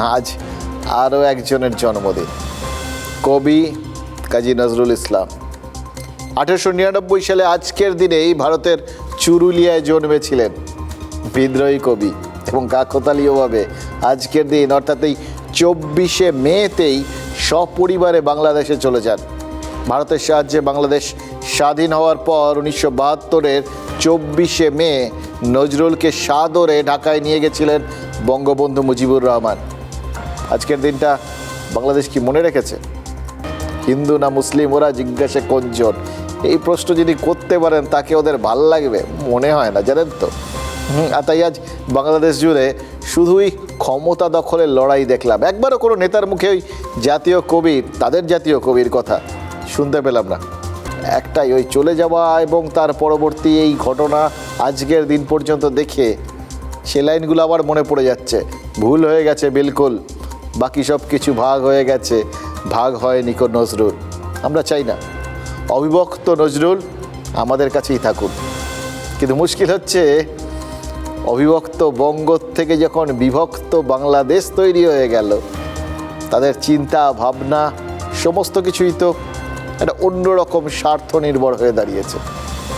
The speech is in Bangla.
আজ আরও একজনের জন্মদিন, কবি কাজী নজরুল ইসলাম। 1899 সালে আজকের দিনেই ভারতের চুরুলিয়ায় জন্মেছিলেন বিদ্রোহী কবি, এবং কাকতালীয়ভাবে আজকের দিন অর্থাৎ এই 24শে মেতেই সপরিবারে বাংলাদেশে চলে যান। ভারতের সাহায্যে বাংলাদেশ স্বাধীন হওয়ার পর 1972-এর 24শে মে নজরুলকে সাদরে ঢাকায় নিয়ে গেছিলেন বঙ্গবন্ধু মুজিবুর রহমান। আজকের দিনটা বাংলাদেশ কি মনে রেখেছে? হিন্দু না মুসলিম ওরা জিজ্ঞাসা কোনজন? এই প্রশ্ন যিনি করতে পারেন তাকে ওদের ভাল লাগবে মনে হয় না, জানেন তো। আর তাই আজ বাংলাদেশ জুড়ে শুধুই ক্ষমতা দখলের লড়াই দেখলাম। একবারও কোনো নেতার মুখে ওই জাতীয় কবির, তাদের জাতীয় কবির কথা শুনতে পেলাম না। একটাই, ওই চলে যাওয়া এবং তার পরবর্তী এই ঘটনা আজকের দিন পর্যন্ত দেখে সে লাইনগুলো আবার মনে পড়ে যাচ্ছে। ভুল হয়ে গেছে বিলকুল, বাকি সব কিছু ভাগ হয়ে গেছে, ভাগ হয়নি কো নজরুল। আমরা চাই না অবিভক্ত নজরুল আমাদের কাছেই থাকুন, কিন্তু মুশকিল হচ্ছে অবিভক্ত বঙ্গ থেকে যখন বিভক্ত বাংলাদেশ তৈরি হয়ে গেল, তাদের চিন্তা ভাবনা সমস্ত কিছুই তো একটা অন্যরকম স্বার্থ নির্ভর হয়ে দাঁড়িয়েছে।